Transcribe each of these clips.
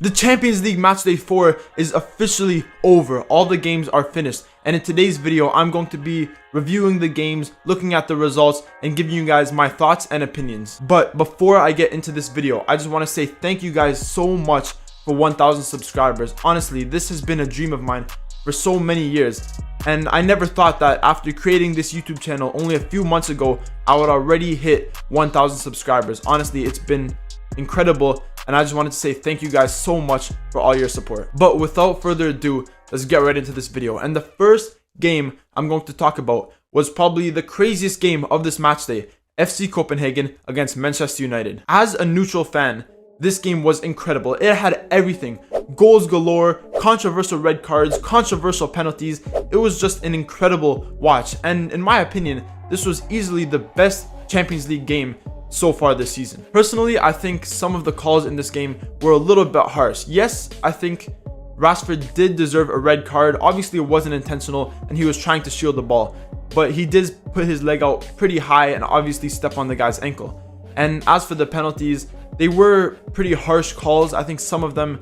The Champions League Matchday 4 is officially over. All the games are finished, and in today's video I'm going to be reviewing the games, looking at the results, and giving you guys my thoughts and opinions. But before I get into this video, I just want to say thank you guys so much for 1,000 subscribers. Honestly, this has been a dream of mine for so many years, and I never thought that after creating this YouTube channel only a few months ago I would already hit 1,000 subscribers. Honestly, it's been incredible, and I just wanted to say thank you guys so much for all your support. But without further ado, let's get right into this video. And the first game I'm going to talk about was probably the craziest game of this match day, FC Copenhagen against Manchester United. As a neutral fan, this game was incredible. It had everything: goals galore, controversial red cards, controversial penalties. It was just an incredible watch, and in my opinion, this was easily the best Champions League game so far this season. Personally, I think some of the calls in this game were a little bit harsh. Yes, I think Rashford did deserve a red card. Obviously, it wasn't intentional and he was trying to shield the ball, but he did put his leg out pretty high and obviously step on the guy's ankle. And as for the penalties, they were pretty harsh calls. I think some of them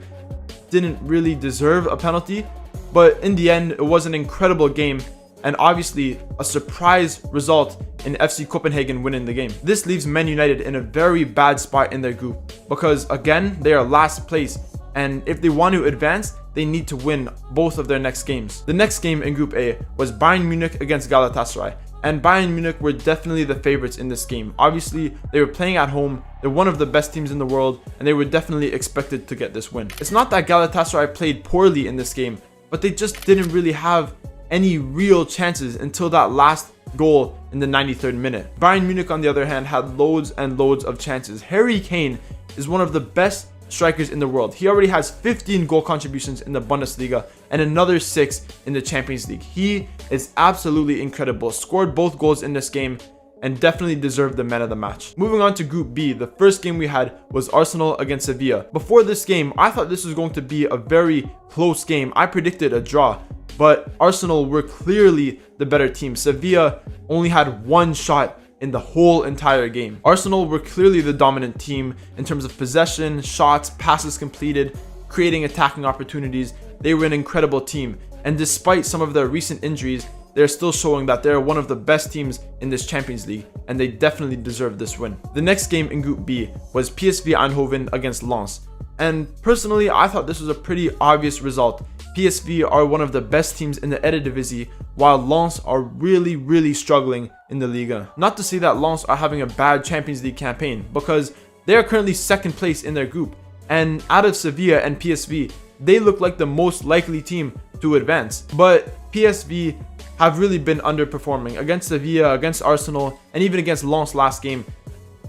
didn't really deserve a penalty, but in the end, it was an incredible game and obviously a surprise result in FC Copenhagen winning the game. This leaves Man United in a very bad spot in their group because, again, they are last place, and if they want to advance, they need to win both of their next games. The next game in Group A was Bayern Munich against Galatasaray, and Bayern Munich were definitely the favorites in this game. Obviously, they were playing at home, they're one of the best teams in the world, and they were definitely expected to get this win. It's not that Galatasaray played poorly in this game, but they just didn't really have any real chances until that last goal in the 93rd minute. Bayern Munich, on the other hand, had loads and loads of chances. Harry Kane is one of the best strikers in the world. He already has 15 goal contributions in the Bundesliga and another 6 in the Champions League. He is absolutely incredible. Scored both goals in this game and definitely deserved the man of the match. Moving on to Group B, the first game we had was Arsenal against Sevilla. Before this game, I thought this was going to be a very close game. I predicted a draw, but Arsenal were clearly the better team. Sevilla only had one shot in the whole entire game. Arsenal were clearly the dominant team in terms of possession, shots, passes completed, creating attacking opportunities. They were an incredible team, and despite some of their recent injuries, they're still showing that they're one of the best teams in this Champions League, and they definitely deserve this win. The next game in Group B was PSV Eindhoven against Lens, and personally, I thought this was a pretty obvious result. PSV are one of the best teams in the Eredivisie, while Lens are really struggling in the Liga. Not to say that Lens are having a bad Champions League campaign, because they are currently second place in their group, and out of Sevilla and PSV, they look like the most likely team to advance. But PSV have really been underperforming against Sevilla, against Arsenal, and even against Lens last game.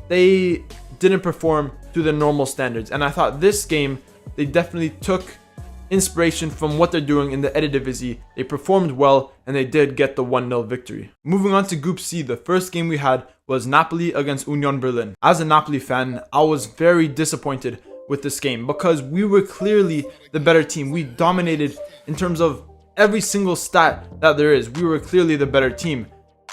They didn't perform to the normal standards, and I thought this game they definitely took inspiration from what they're doing in the Eredivisie. They performed well and they did get the 1-0 victory. Moving on to Group C, the first game we had was Napoli against Union Berlin. As a Napoli fan, I was very disappointed with this game because we were clearly the better team. We dominated in terms of every single stat that there is. We were clearly the better team,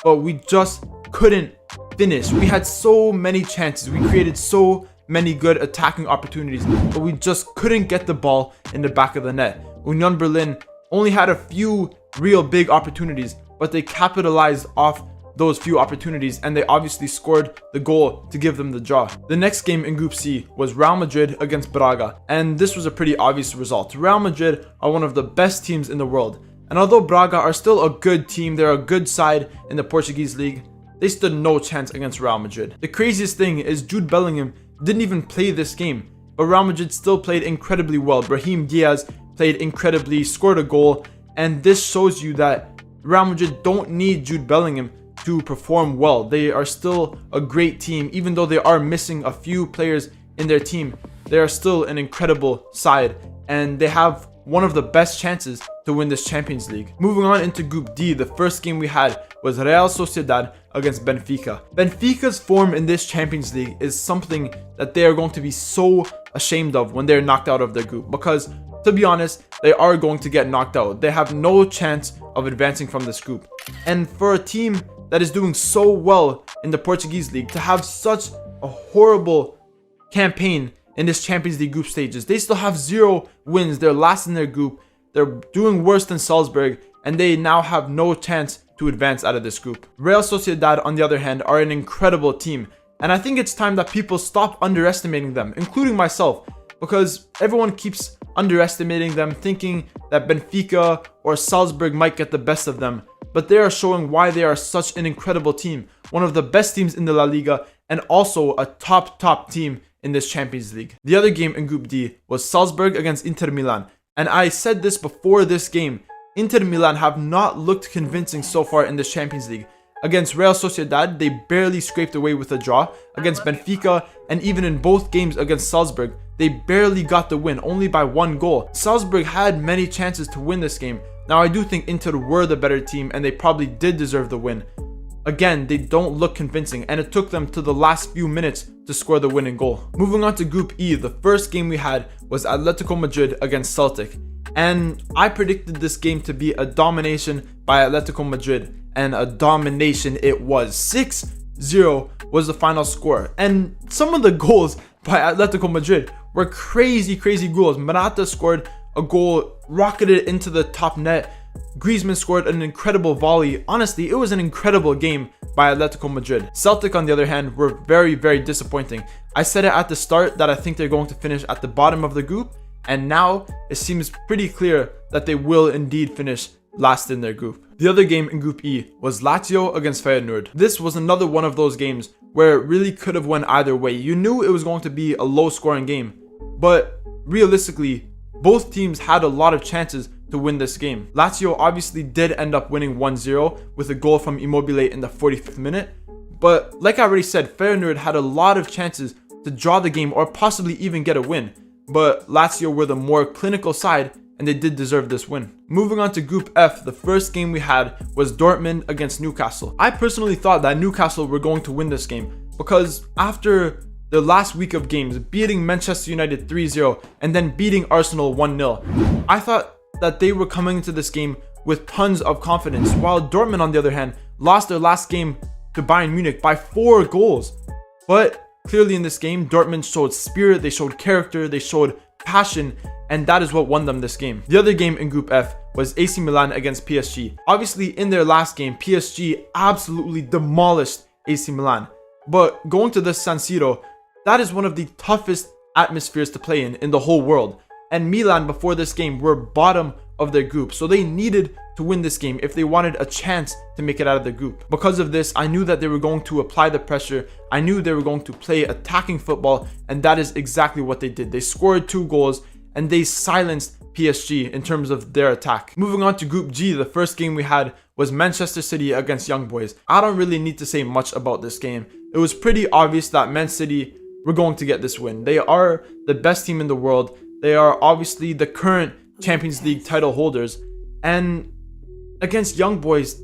but we just couldn't finish. We had so many chances. We created so many good attacking opportunities, but we just couldn't get the ball in the back of the net. Union Berlin only had a few real big opportunities, but they capitalized off those few opportunities, and they obviously scored the goal to give them the draw. The next game in Group C was Real Madrid against Braga, and this was a pretty obvious result. Real Madrid are one of the best teams in the world, and although Braga are still a good team, they're a good side in the Portuguese league, they stood no chance against Real Madrid. The craziest thing is Jude Bellingham didn't even play this game, but Real Madrid still played incredibly well. Brahim Diaz played incredibly, scored a goal, and this shows you that Real Madrid don't need Jude Bellingham to perform well. They are still a great team. Even though they are missing a few players in their team, they are still an incredible side, and they have one of the best chances to win this Champions League. Moving on into Group D, the first game we had was Real Sociedad against Benfica. Benfica's form in this Champions League is something that they are going to be so ashamed of when they're knocked out of their group, because to be honest, they are going to get knocked out. They have no chance of advancing from this group. And for a team that is doing so well in the Portuguese league to have such a horrible campaign in this Champions League group stages. They still have 0 wins. They're last in their group. They're doing worse than Salzburg, and they now have no chance to advance out of this group. Real Sociedad, on the other hand, are an incredible team, and I think it's time that people stop underestimating them, including myself, because everyone keeps underestimating them, thinking that Benfica or Salzburg might get the best of them, but they are showing why they are such an incredible team, one of the best teams in the La Liga, and also a top team in this Champions League. The other game in Group D was Salzburg against Inter Milan, and I said this before this game, Inter Milan have not looked convincing so far in this Champions League. Against Real Sociedad, they barely scraped away with a draw. Against Benfica, and even in both games against Salzburg, they barely got the win, only by 1 goal. Salzburg had many chances to win this game. Now, I do think Inter were the better team, and they probably did deserve the win. Again, they don't look convincing, and it took them to the last few minutes to score the winning goal. Moving on to Group E, the first game we had was Atletico Madrid against Celtic. And I predicted this game to be a domination by Atletico Madrid, and a domination it was. 6-0 was the final score, and some of the goals by Atletico Madrid were crazy goals. Morata scored a goal, rocketed it into the top net. Griezmann scored an incredible volley. Honestly, it was an incredible game by Atletico Madrid. Celtic, on the other hand, were very disappointing. I said it at the start that I think they're going to finish at the bottom of the group, and now it seems pretty clear that they will indeed finish last in their group. The other game in Group E was Lazio against Feyenoord. This was another one of those games where it really could have went either way. You knew it was going to be a low scoring game, but realistically, both teams had a lot of chances to win this game. Lazio obviously did end up winning 1-0 with a goal from Immobile in the 45th minute, but like I already said, Feyenoord had a lot of chances to draw the game or possibly even get a win, but Lazio were the more clinical side, and they did deserve this win. Moving on to Group F, the first game we had was Dortmund against Newcastle. I personally thought that Newcastle were going to win this game because after the last week of games, beating Manchester United 3-0 and then beating Arsenal 1-0, I thought that they were coming into this game with tons of confidence, while Dortmund, on the other hand, lost their last game to Bayern Munich by 4 goals. But clearly in this game, Dortmund showed spirit, they showed character, they showed passion, and that is what won them this game. The other game in Group F was AC Milan against PSG. Obviously, in their last game, PSG absolutely demolished AC Milan. But going to the San Siro, that is one of the toughest atmospheres to play in the whole world. And Milan, before this game, were bottom of their group, so they needed to win this game if they wanted a chance to make it out of the group. Because of this, I knew that they were going to apply the pressure. I knew they were going to play attacking football, and that is exactly what they did. They scored 2 goals, and they silenced PSG in terms of their attack. Moving on to Group G, the first game we had was Manchester City against Young Boys. I don't really need to say much about this game. It was pretty obvious that Man City were going to get this win. They are the best team in the world. They are obviously the current Champions League title holders, and against Young Boys,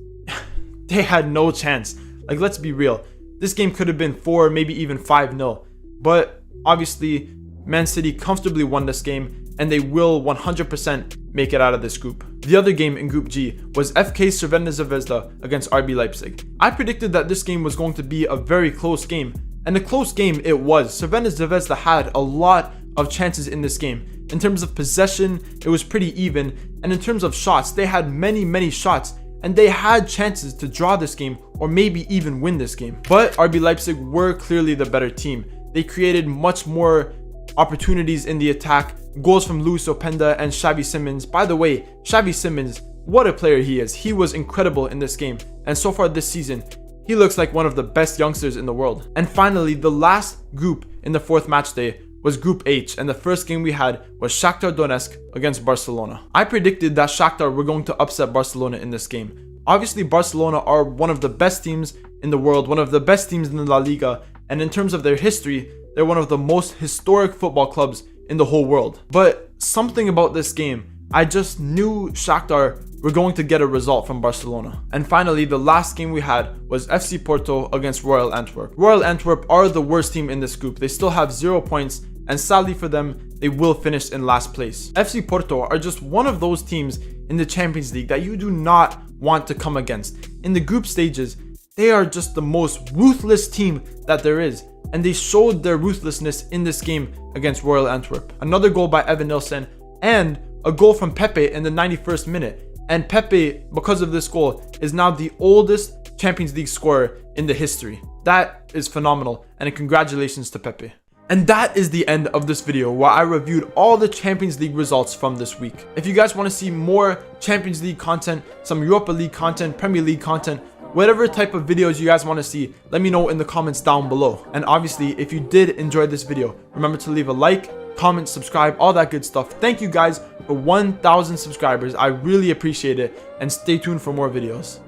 they had no chance. Like, let's be real. This game could have been 4, maybe even 5-0. But obviously, Man City comfortably won this game, and they will 100% make it out of this group. The other game in Group G was FK Crvena Zvezda against RB Leipzig. I predicted that this game was going to be a very close game, and a close game it was. Crvena Zvezda had a lot of chances in this game. In terms of possession, it was pretty even, and in terms of shots, they had many shots, and they had chances to draw this game or maybe even win this game. But RB Leipzig were clearly the better team. They created much more opportunities in the attack, goals from Llouis Openda and Xavi Simons. By the way, Xavi Simons, what a player he is. He was incredible in this game, and so far this season, he looks like one of the best youngsters in the world. And finally, the last group in the 4th match day was Group H, and the first game we had was Shakhtar Donetsk against Barcelona. I predicted that Shakhtar were going to upset Barcelona in this game. Obviously, Barcelona are one of the best teams in the world, one of the best teams in the La Liga, and in terms of their history, they're one of the most historic football clubs in the whole world. But something about this game, I just knew Shakhtar were going to get a result from Barcelona. And finally, the last game we had was FC Porto against Royal Antwerp. Royal Antwerp are the worst team in this group. They still have 0 points, and sadly for them, they will finish in last place. FC Porto are just one of those teams in the Champions League that you do not want to come against. In the group stages, They are just the most ruthless team that there is, and they showed their ruthlessness in this game against Royal Antwerp. Another goal by Evan Nilsson and a goal from Pepe in the 91st minute. And Pepe, because of this goal, is now the oldest Champions League scorer in the history. That is phenomenal, and congratulations to Pepe. And that is the end of this video where I reviewed all the Champions League results from this week. If you guys want to see more Champions League content, some Europa League content, Premier League content, whatever type of videos you guys want to see, let me know in the comments down below. And obviously, if you did enjoy this video, remember to leave a like, comment, subscribe, all that good stuff. Thank you guys for 1,000 subscribers. I really appreciate it, and stay tuned for more videos.